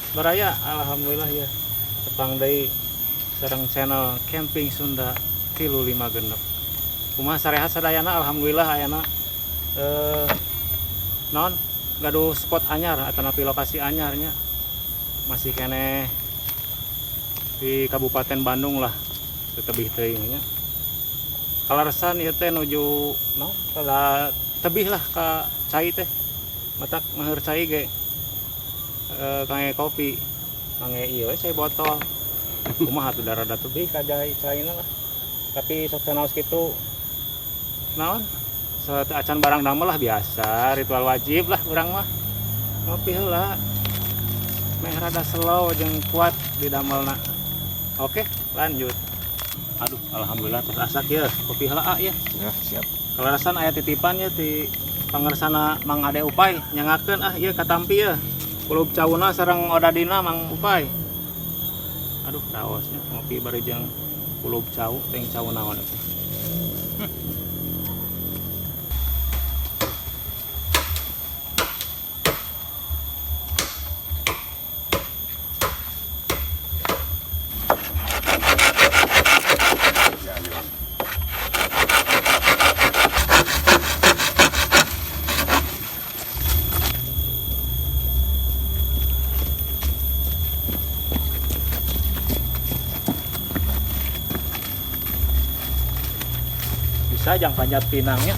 Baraya alhamdulillah ya tepang deui sareng channel Camping Sunda 356. Kumaha sarehat sadayana alhamdulillah ayana non gaduh spot anyar atau napi lokasi anyarnya masih kene di Kabupaten Bandung lah tebih teuing nya. Kalaresan ieu teh nuju no kada tebih lah ka cai teh. Matak maheur cai ge kangge kopi kangge ieu cai botol. Kumaha tuh rada tebih ka caina lah. Tapi sok sanaos kitu naon? Acan barang damel lah biasa, ritual wajib lah urang mah. Ngopi heula. Meh rada slow jeung kuat di damelna. Oke, lanjut. Aduh, alhamdulillah tos asak ya. Kopi heula ya. Ya, siap. Kalarasan aya titipan ya ti pangersana Mang Ade Upay nyangakeun ieu katampi ya. Kulub cauna sareng odadina Mang Upay. Aduh, raosnya ngopi bari jeung kulub cau, teng cau naon eta. Bisa jangan panjat pinangnya.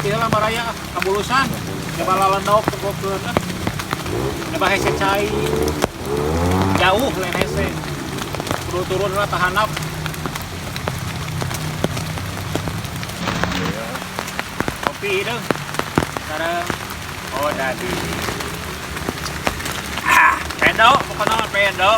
ieu lah baraya kabulusan. Coba lalendok tegokeun ah. Coba hese cai. Jauh lain hese. Kudu turun lah tahanap. Kopi deung. Sareng oh dadi. Pedo, pokoknya pedo.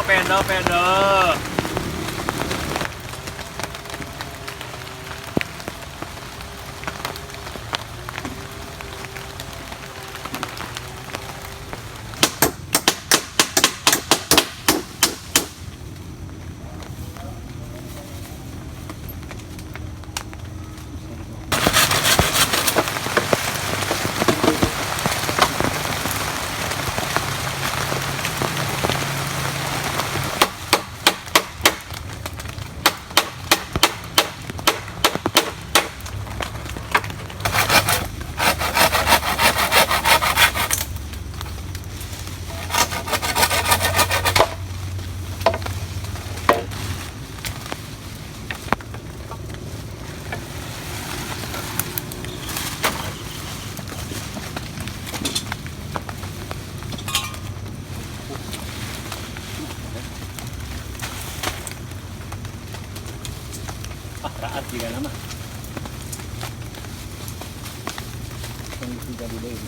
Raat juga nama. Kondisi jadi deh.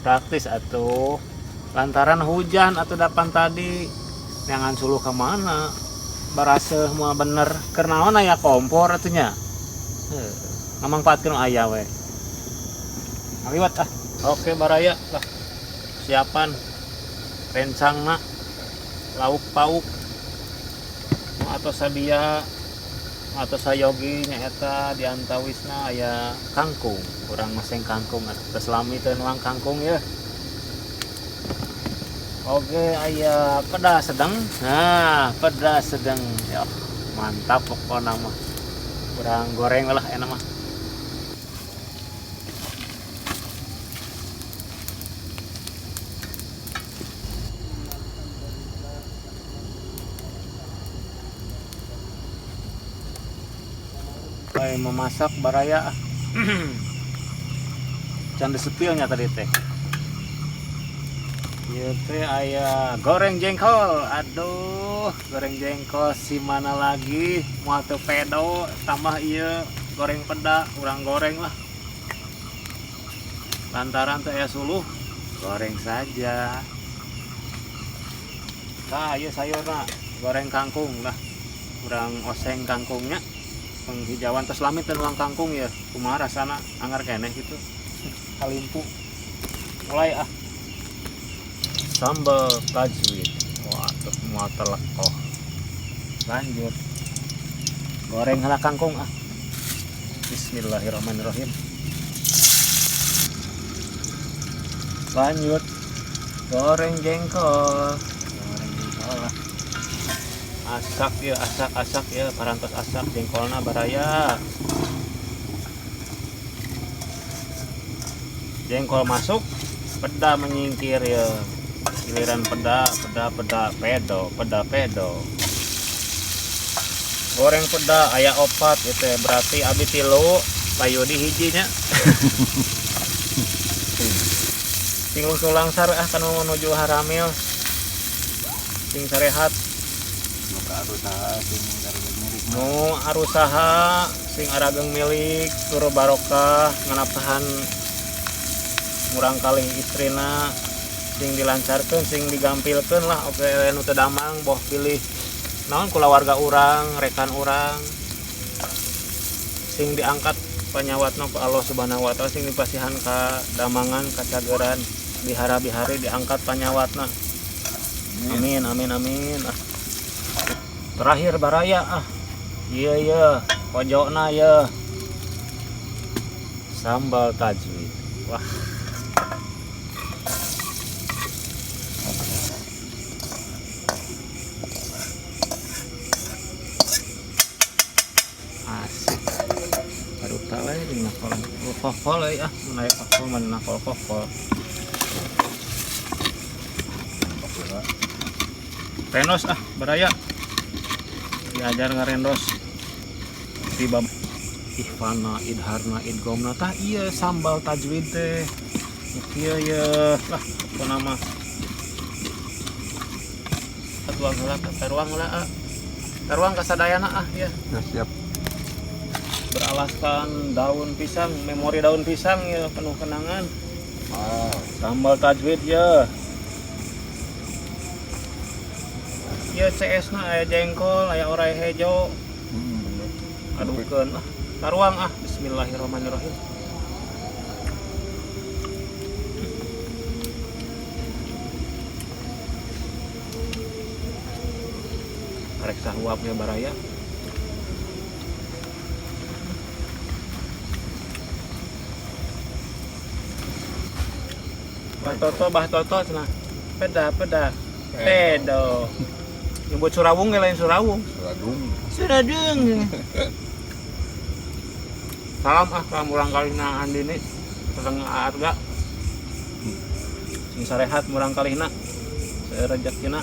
Praktis atuh lantaran hujan atau dapan tadi jangan suluh kemana baraseuh mah bener kernaon aya kompor atunya ngamangpaatkeun aya we ngaliwat ah. Oke baraya lah siapan rencangna lauk pauk atau sadia atau sayogi nyaeta diantawisna aya kangkung kurang maseng kangkung atau selami teu nuang kangkung ya. Oke aya pedas sedang pedas sedang ya mantap pokoknya mah kurang goreng lah enak mah. Kayak memasak baraya canda sepilnya tadi teh. Ieu teh aya goreng jengkol. Aduh, goreng jengkol si mana lagi moal teu pedo tambah ieu goreng peda urang goreng lah. Lantaran teh aya suluh goreng saja. Tah ieu sayurna goreng kangkung lah. Urang oseng kangkungnya. Penghijauan tos lamit dan uang kangkung ya kumaha rasana anggar keneh gitu kalimpu mulai ah sambal tajwid waduh mual telekoh lanjut goreng heula kangkung ah bismillahirrahmanirrahim lanjut goreng jengkol Asak ya, asak ya, parantos asak jengkolna baraya. Jengkol masuk, peda menyingkir ya. Giliran peda pedo. Goreng peda aya opat gitu ya, berarti abi 3 payu di hijinya. Sing lungsul langsar kanu menuju haramil. Sing sarehat nu arusaha sing arageng milik tur barokah nganapsahan murang kalih istrina sing dilancarkeun sing digampilkeun lah oke nu teu damang boh pilih naon kulawarga urang rekan urang sing diangkat panyawatna ku Allah Subhanahu wa taala sing dipasihan ka damangan ka cageran bihara-bihari diangkat panyawatna amin terakhir baraya iya pojokna ya sambal tajwid wah asik baru tak lagi di nakol ya menaik nakol mana nakol renos baraya diajar ngarendos di bab ihfana idharna idgomna tah iya sambal tajwid teh iya ya lah apa nama taruang kasadayana ya siap beralaskan daun pisang memori daun pisang ya penuh kenangan sambal tajwid ya ya CS na aya jengkol aya orai hejo aduhkeun taruang bismillahirrahmanirrahim karek sahuap ya baraya bah toto cenah peda pedo nyebut Surawung ke lain Suradung salam ka murang kalihna andini sareng harga sing sarehat murang kalihna rezekina